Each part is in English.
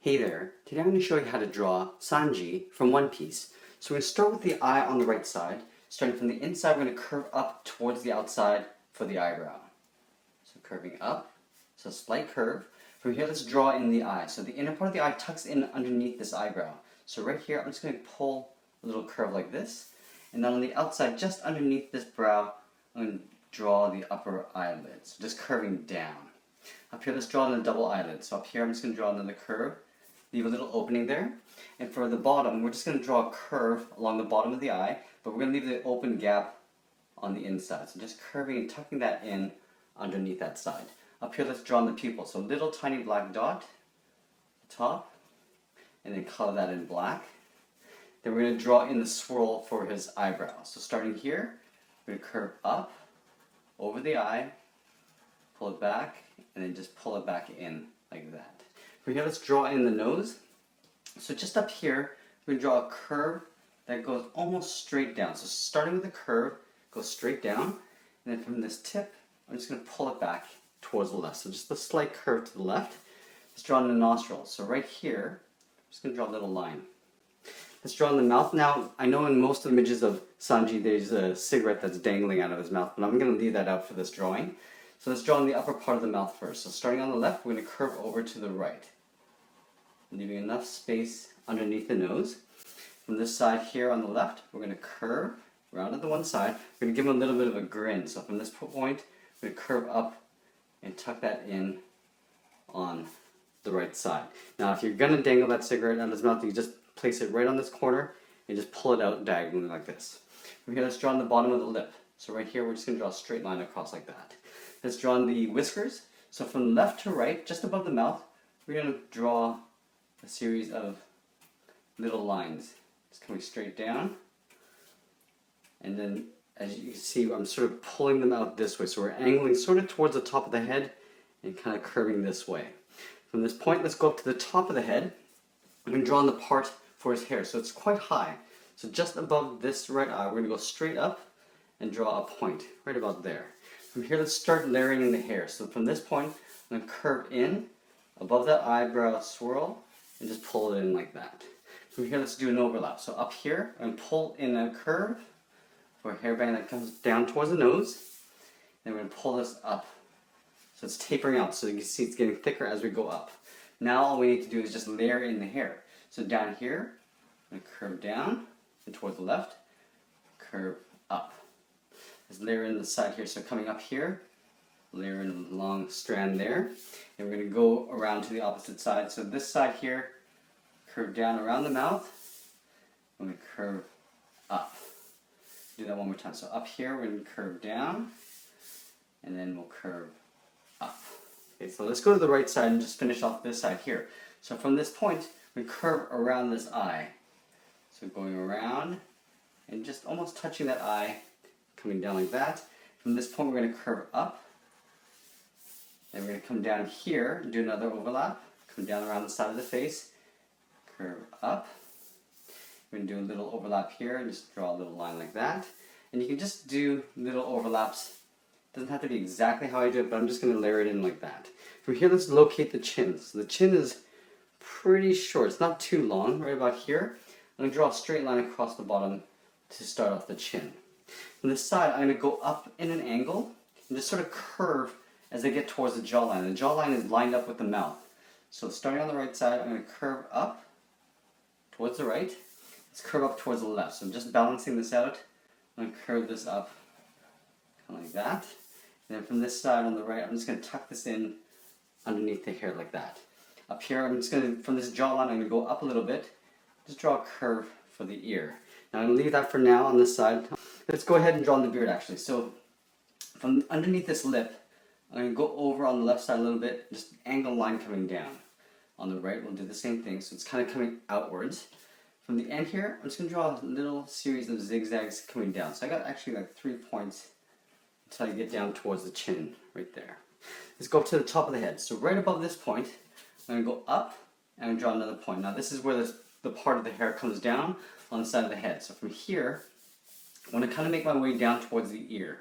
Hey there, today I'm going to show you how to draw Sanji from One Piece. So we're going to start with the eye on the right side. Starting from the inside, we're going to curve up towards the outside for the eyebrow. So curving up, so slight curve. From here, let's draw in the eye. So the inner part of the eye tucks in underneath this eyebrow. So right here, I'm just going to pull a little curve like this. And then on the outside, just underneath this brow, I'm going to draw the upper eyelid. So just curving down. Up here, let's draw another double eyelid. So up here, I'm just going to draw another curve. Leave a little opening there. And for the bottom, we're just going to draw a curve along the bottom of the eye, but we're going to leave the open gap on the inside. So just curving and tucking that in underneath that side. Up here, let's draw in the pupil. So little tiny black dot, top, and then color that in black. Then we're going to draw in the swirl for his eyebrow. So starting here, we're going to curve up over the eye, pull it back, and then just pull it back in like that. From here, let's draw in the nose. So just up here, we're going to draw a curve that goes almost straight down. So starting with the curve, goes straight down, and then from this tip, I'm just going to pull it back towards the left. So just a slight curve to the left. Let's draw in the nostrils. So right here, I'm just going to draw a little line. Let's draw in the mouth. Now, I know in most of the images of Sanji, there's a cigarette that's dangling out of his mouth, but I'm going to leave that out for this drawing. So let's draw in the upper part of the mouth first. So starting on the left, we're going to curve over to the right, leaving enough space underneath the nose. From this side here on the left, we're going to curve around to the one side. We're going to give him a little bit of a grin. So from this point, we're going to curve up and tuck that in on the right side. Now, if you're going to dangle that cigarette out of his mouth, you just place it right on this corner and just pull it out diagonally like this. From here, let's draw on the bottom of the lip. So right here, we're just going to draw a straight line across like that. Let's draw on the whiskers. So from left to right, just above the mouth, we're going to draw a series of little lines. It's coming straight down. And then, as you can see, I'm sort of pulling them out this way. So we're angling sort of towards the top of the head and kind of curving this way. From this point, let's go up to the top of the head. I'm going to draw on the part for his hair. So it's quite high. So just above this right eye, we're going to go straight up and draw a point right about there. From here, let's start layering in the hair. So from this point, I'm going to curve in above that eyebrow swirl and just pull it in like that. From here, let's do an overlap. So up here, I'm going to pull in a curve for a hairband that comes down towards the nose. Then we're going to pull this up. So it's tapering out. So you can see it's getting thicker as we go up. Now all we need to do is just layer in the hair. So down here, I'm going to curve down and towards the left, curve up. Let's layer in the side here. So coming up here, layer in a long strand there. And we're going to go around to the opposite side. So this side here, curve down around the mouth. I'm going to curve up. Do that one more time. So up here, we're going to curve down. And then we'll curve up. Okay, so let's go to the right side and just finish off this side here. So from this point, we curve around this eye. So going around and just almost touching that eye, coming down like that. From this point, we're going to curve up. Then we're going to come down here, do another overlap. Come down around the side of the face, curve up. We're going to do a little overlap here and just draw a little line like that. And you can just do little overlaps. It doesn't have to be exactly how I do it, but I'm just going to layer it in like that. From here, let's locate the chin. So the chin is pretty short. It's not too long, right about here. I'm going to draw a straight line across the bottom to start off the chin. From this side, I'm going to go up in an angle and just sort of curve as I get towards the jawline. The jawline is lined up with the mouth. So starting on the right side, I'm going to curve up towards the right. Let's curve up towards the left. So I'm just balancing this out. I'm going to curve this up kind of like that. And then from this side on the right, I'm just going to tuck this in underneath the hair like that. Up here, I'm just going to, from this jawline, I'm going to go up a little bit. Just draw a curve for the ear. Now I'm going to leave that for now on this side. Let's go ahead and draw on the beard actually. So from underneath this lip, I'm going to go over on the left side a little bit, just angle line coming down. On the right, we'll do the same thing. So it's kind of coming outwards. From the end here, I'm just going to draw a little series of zigzags coming down. So I got actually like 3 points until I get down towards the chin right there. Let's go up to the top of the head. So right above this point, I'm going to go up and I'm going to draw another point. Now this is where the part of the hair comes down on the side of the head. So from here, I want to kind of make my way down towards the ear.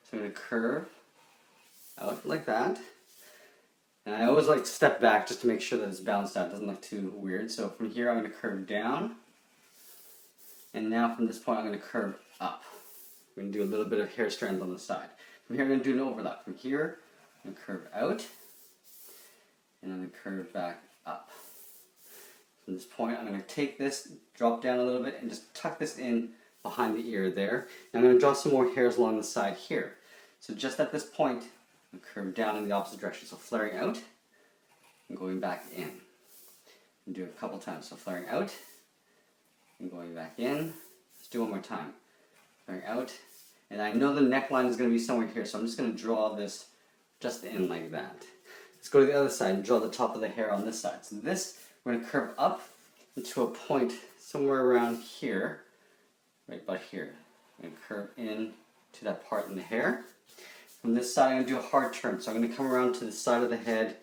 So I'm going to curve out like that. And I always like to step back just to make sure that it's balanced out. It doesn't look too weird. So from here I'm going to curve down. And now from this point I'm going to curve up. I'm going to do a little bit of hair strands on the side. From here I'm going to do an overlap. From here I'm going to curve out. And I'm going to curve back up. From this point I'm going to take this, drop down a little bit, and just tuck this in behind the ear there. And I'm going to draw some more hairs along the side here. So just at this point, I'm curve down in the opposite direction. So flaring out and going back in. And do it a couple times. So flaring out and going back in. Let's do one more time. Flaring out. And I know the neckline is going to be somewhere here, so I'm just going to draw this just in like that. Let's go to the other side and draw the top of the hair on this side. So this, we're going to curve up into a point somewhere around here. Right about here. I'm going to curve in to that part in the hair. From this side, I'm going to do a hard turn. So I'm going to come around to the side of the head,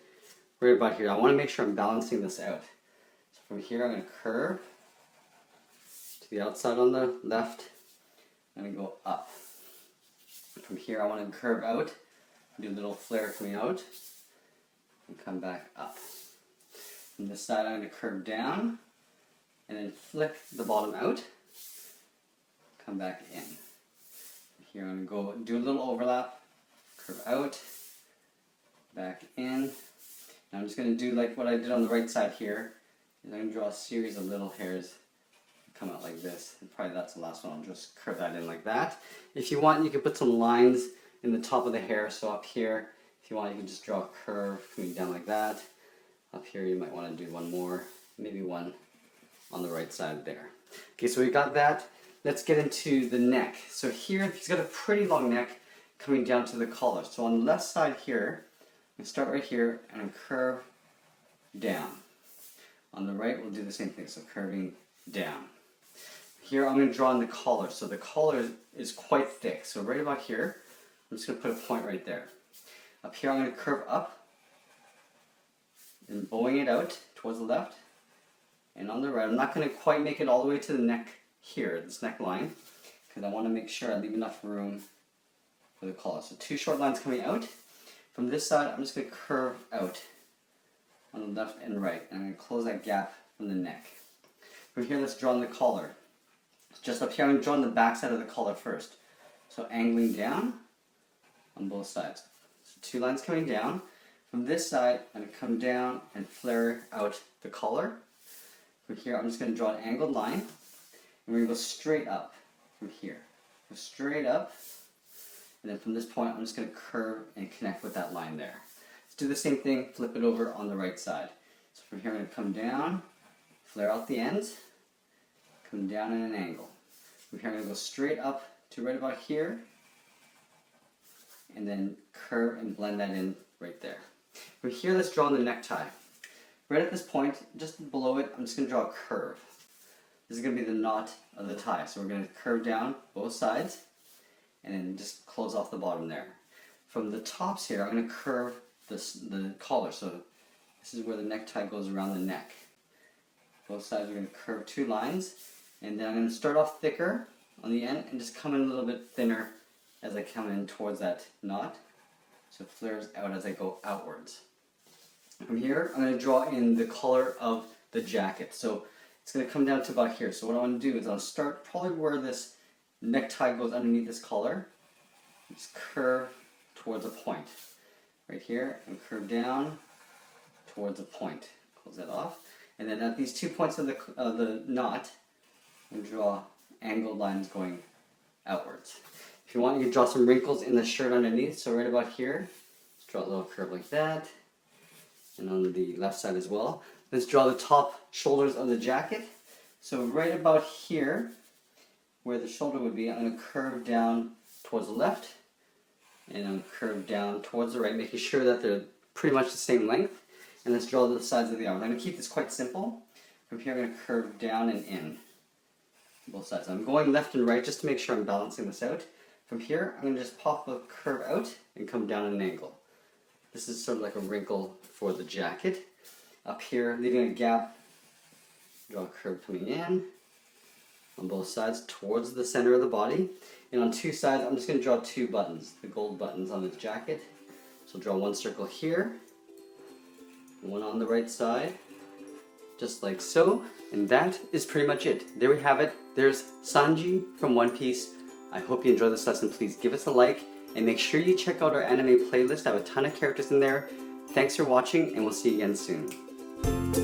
right about here. I want to make sure I'm balancing this out. So from here, I'm going to curve to the outside on the left. I'm going to go up. From here, I want to curve out, do a little flare coming out, and come back up. From this side, I'm going to curve down, and then flick the bottom out. Come back in. Here I'm going to go do a little overlap, curve out, back in. Now I'm just going to do like what I did on the right side here. I'm going to draw a series of little hairs come out like this. And probably that's the last one. I'll just curve that in like that. If you want, you can put some lines in the top of the hair. So up here, if you want, you can just draw a curve coming down like that. Up here, you might want to do one more, maybe one on the right side there. Okay, so we got that. Let's get into the neck. So here, he's got a pretty long neck coming down to the collar. So on the left side here, I'm going to start right here and curve down. On the right, we'll do the same thing, so curving down. Here, I'm going to draw in the collar. So the collar is quite thick. So right about here, I'm just going to put a point right there. Up here, I'm going to curve up and bowing it out towards the left. And on the right, I'm not going to quite make it all the way to the neck here, this neckline, because I want to make sure I leave enough room for the collar. So two short lines coming out. From this side, I'm just going to curve out on the left and right, and I'm going to close that gap from the neck. From here, let's draw in the collar. Just up here, I'm going to draw in the back side of the collar first. So angling down on both sides. So two lines coming down. From this side, I'm going to come down and flare out the collar. From here, I'm just going to draw an angled line. And we're going to go straight up from here. Go straight up. And then from this point, I'm just going to curve and connect with that line there. Let's do the same thing, flip it over on the right side. So from here, I'm going to come down, flare out the ends, come down in an angle. From here, I'm going to go straight up to right about here, and then curve and blend that in right there. From here, let's draw the necktie. Right at this point, just below it, I'm just going to draw a curve. This is going to be the knot of the tie. So we're going to curve down both sides and then just close off the bottom there. From the tops here, I'm going to curve the collar. So this is where the necktie goes around the neck. Both sides we're going to curve two lines, and then I'm going to start off thicker on the end and just come in a little bit thinner as I come in towards that knot. So it flares out as I go outwards. From here, I'm going to draw in the collar of the jacket. So it's going to come down to about here. So what I want to do is I'll start probably where this necktie goes underneath this collar. Just curve towards a point. Right here, and curve down towards a point. Close that off. And then at these 2 points of the knot, and draw angled lines going outwards. If you want, you can draw some wrinkles in the shirt underneath. So right about here, let's draw a little curve like that. And on the left side as well. Let's draw the top shoulders of the jacket. So right about here, where the shoulder would be, I'm going to curve down towards the left. And I'm going to curve down towards the right, making sure that they're pretty much the same length. And let's draw the sides of the arm. I'm going to keep this quite simple. From here, I'm going to curve down and in. Both sides. I'm going left and right just to make sure I'm balancing this out. From here, I'm going to just pop a curve out and come down at an angle. This is sort of like a wrinkle for the jacket. Up here, leaving a gap, draw a curve coming in on both sides towards the center of the body. And on two sides, I'm just going to draw two buttons, the gold buttons on the jacket. So draw one circle here One on the right side, just like so. And that is pretty much it. There we have it. There's Sanji from One Piece. I hope you enjoyed this lesson. Please give us a like and make sure you check out our anime playlist. I have a ton of characters in there. Thanks for watching, and we'll see you again soon.